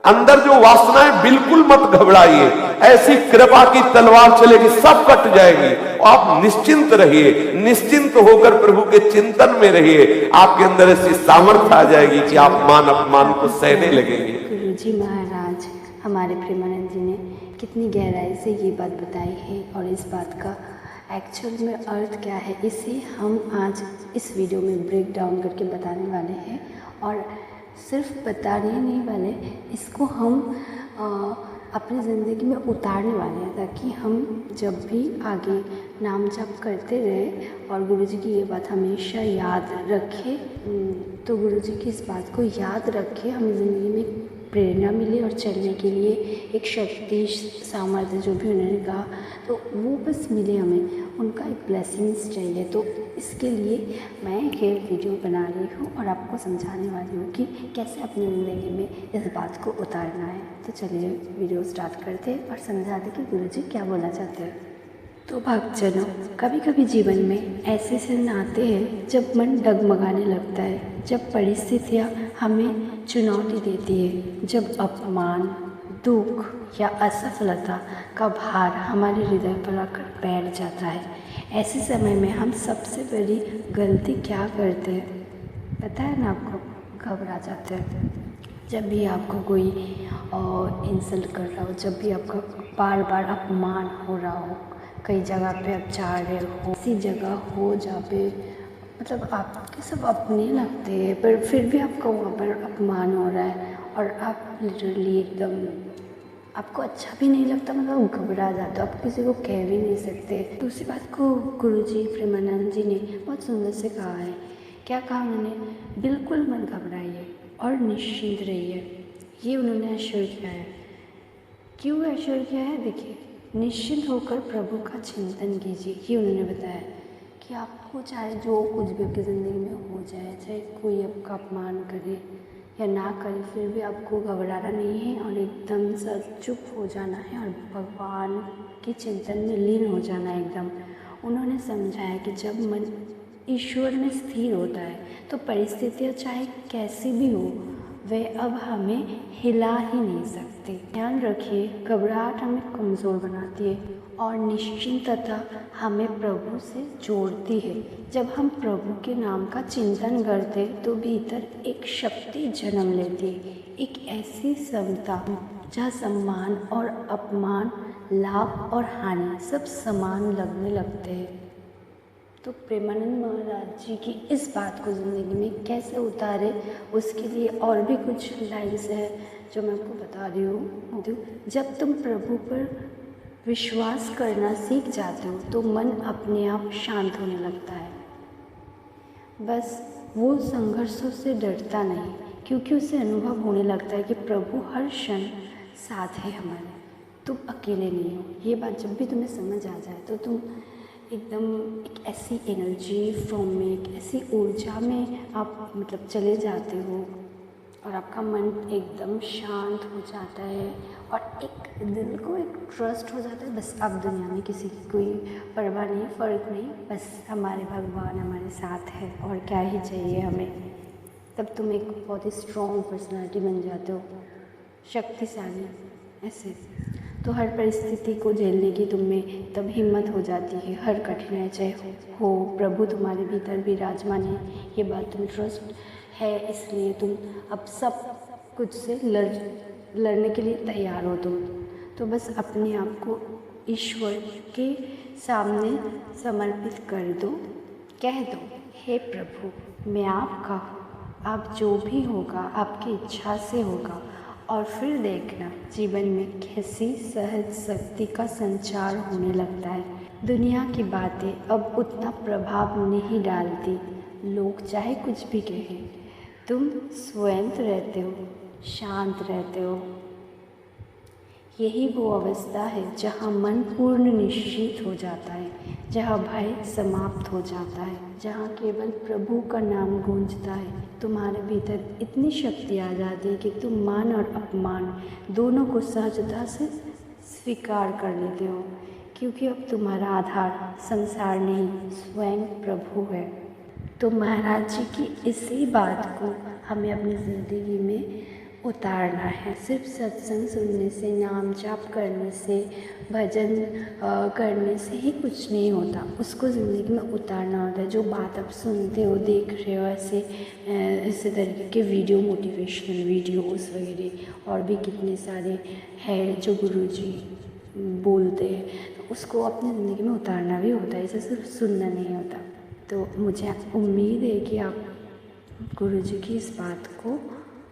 अंदर जो वासनाएं, बिल्कुल मत घबराइए, ऐसी कृपा की तलवार चलेगी, सब कट जाएगी। आप निश्चिंत रहिए, निश्चिंत होकर प्रभु के चिंतन में रहिए। आपके अंदर ऐसी सामर्थ्य आ जाएगी कि आप मान अपमान को सहने लगेंगे। गुरु जी महाराज हमारे प्रेमानंद जी ने कितनी गहराई से ये बात बताई है और इस बात का एक्चुअल में अर्थ क्या है, इसे हम आज इस वीडियो में ब्रेक डाउन करके बताने वाले हैं। और सिर्फ बताने नहीं वाले, इसको हम अपनी ज़िंदगी में उतारने वाले हैं, ताकि हम जब भी आगे नाम जप करते रहे और गुरु जी की ये बात हमेशा याद रखें। तो गुरु जी की इस बात को याद रखें, हमें ज़िंदगी में प्रेरणा मिले और चलने के लिए एक शक्ति, सामर्थ्य, जो भी उन्होंने कहा, तो वो बस मिले हमें, उनका एक ब्लेसिंग्स चाहिए। तो इसके लिए मैं ये वीडियो बना रही हूँ और आपको समझाने वाली हूँ कि कैसे अपनी ज़िंदगी में इस बात को उतारना है। तो चलिए वीडियो स्टार्ट करते हैं और समझाते कि गुरु जी क्या बोलना चाहते हैं। तो भक्तजनों, कभी कभी जीवन में ऐसे क्षण आते हैं जब मन डगमगाने लगता है, जब परिस्थितियाँ हमें चुनौती देती है, जब अपमान, दुख या असफलता का भार हमारे हृदय पर आकर बैठ जाता है। ऐसे समय में हम सबसे बड़ी गलती क्या करते हैं पता है ना आपको? घबरा जाते हैं। जब भी आपको कोई इंसल्ट कर रहा हो, जब भी आपका बार बार अपमान हो रहा हो, कई जगह पे आप जा रहे हो, ऐसी जगह हो जहाँ पे मतलब आपके सब अपने लगते हैं, पर फिर भी आपका वहाँ पर अपमान हो रहा है और आप लिटरली एकदम, आपको अच्छा भी नहीं लगता, मतलब घबरा जाते हो, आप किसी को कह भी नहीं सकते। दूसरी बात को गुरु जी प्रेमानंद जी ने बहुत सुंदर से कहा है। क्या कहा उन्होंने? बिल्कुल मत घबराइए और निश्चिंत रहिए। ये उन्होंने एश्योर किया है। क्यों एश्योर किया है? देखिए, निश्चिंत होकर प्रभु का चिंतन कीजिए, ये उन्होंने बताया कि आपको चाहे जो कुछ भी आपकी ज़िंदगी में हो जाए, चाहे कोई आपका अपमान करे या ना करे, फिर भी आपको घबराना नहीं है और एकदम से चुप हो जाना है और भगवान के चिंतन में लीन हो जाना है एकदम। उन्होंने समझाया कि जब मन ईश्वर में स्थिर होता है तो परिस्थितियाँ चाहे कैसी भी हो, वे अब हमें हिला ही नहीं सकते। ध्यान रखिए, घबराहट हमें कमज़ोर बनाती है और निश्चिंतता हमें प्रभु से जोड़ती है। जब हम प्रभु के नाम का चिंतन करते तो भीतर एक शक्ति जन्म लेती है, एक ऐसी समता जहाँ सम्मान और अपमान, लाभ और हानि सब समान लगने लगते हैं। तो प्रेमानंद महाराज जी की इस बात को ज़िंदगी में कैसे उतारे, उसके लिए और भी कुछ लाइन्स है जो मैं आपको बता रही हूँ। जब तुम प्रभु पर विश्वास करना सीख जाते हो तो मन अपने आप शांत होने लगता है। बस वो संघर्षों से डरता नहीं, क्योंकि उसे अनुभव होने लगता है कि प्रभु हर क्षण साथ है हमारे, तुम अकेले नहीं हो। ये बात जब भी तुम्हें समझ आ जाए तो तुम एकदम एक ऐसी एनर्जी फ्रॉम में, एक ऐसी ऊर्जा में आप मतलब चले जाते हो और आपका मन एकदम शांत हो जाता है और एक दिल को एक ट्रस्ट हो जाता है। बस अब दुनिया में किसी की कोई परवाह नहीं, फ़र्क नहीं, बस हमारे भगवान हमारे साथ है और क्या ही चाहिए हमें। तब तुम एक बहुत ही स्ट्रॉन्ग पर्सनालिटी बन जाते हो, शक्तिशाली ऐसे। तो हर परिस्थिति को झेलने की तुम में तब हिम्मत हो जाती है। हर कठिनाई चाहे हो, प्रभु तुम्हारे भीतर विराजमान है, ये बात तुम्हें ट्रस्ट है, इसलिए तुम अब सब कुछ से लड़ने के लिए तैयार हो। तो बस अपने आप को ईश्वर के सामने समर्पित कर दो, कह दो, हे प्रभु मैं आपका हूँ, आप जो भी होगा आपकी इच्छा से होगा। और फिर देखना जीवन में कैसी सहज शक्ति का संचार होने लगता है। दुनिया की बातें अब उतना प्रभाव नहीं डालती, लोग चाहे कुछ भी कहें, तुम स्वयं रहते हो, शांत रहते हो। यही वो अवस्था है जहाँ मन पूर्ण निश्चित हो जाता है, जहाँ भय समाप्त हो जाता है, जहाँ केवल प्रभु का नाम गूंजता है। तुम्हारे भीतर इतनी शक्ति आ जाती है कि तुम मान और अपमान दोनों को सहजता से स्वीकार कर लेते हो, क्योंकि अब तुम्हारा आधार संसार नहीं, स्वयं प्रभु है। तो महाराज जी की इसी बात को हमें अपनी ज़िंदगी में उतारना है। सिर्फ सत्संग सुनने से, नाम जाप करने से, भजन करने से ही कुछ नहीं होता, उसको ज़िंदगी में उतारना होता है। जो बात आप सुनते हो, देख रहे हो, ऐसे तरीके के वीडियो, मोटिवेशनल वीडियोस वगैरह और भी कितने सारे हैं जो गुरुजी बोलते हैं, तो उसको अपनी ज़िंदगी में उतारना भी होता है, इसे सिर्फ सुनना नहीं होता। तो मुझे उम्मीद है कि आप गुरुजी की इस बात को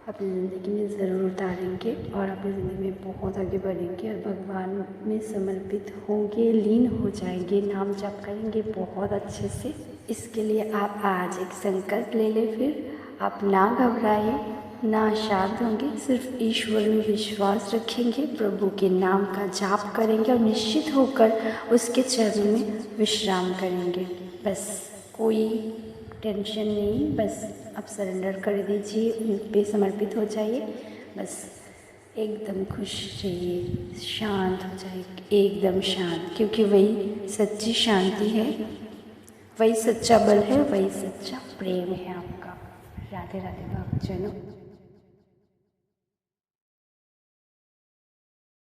अपनी ज़िंदगी में ज़रूर उतारेंगे और अपनी ज़िंदगी में बहुत आगे बढ़ेंगे और भगवान में समर्पित होंगे, लीन हो जाएंगे, नाम जाप करेंगे बहुत अच्छे से। इसके लिए आप आज एक संकल्प ले लें, फिर आप ना घबराइए, ना शांत होंगे, सिर्फ ईश्वर में विश्वास रखेंगे, प्रभु के नाम का जाप करेंगे और निश्चित होकर उसके चरणों में विश्राम करेंगे। बस कोई टेंशन नहीं, बस आप सरेंडर कर दीजिए, उन पे समर्पित हो जाइए, बस एकदम खुश रहिए, शांत हो जाइए, एकदम शांत, क्योंकि वही सच्ची शांति है, वही सच्चा बल है, वही सच्चा प्रेम है आपका। राधे राधे भक्तजनों।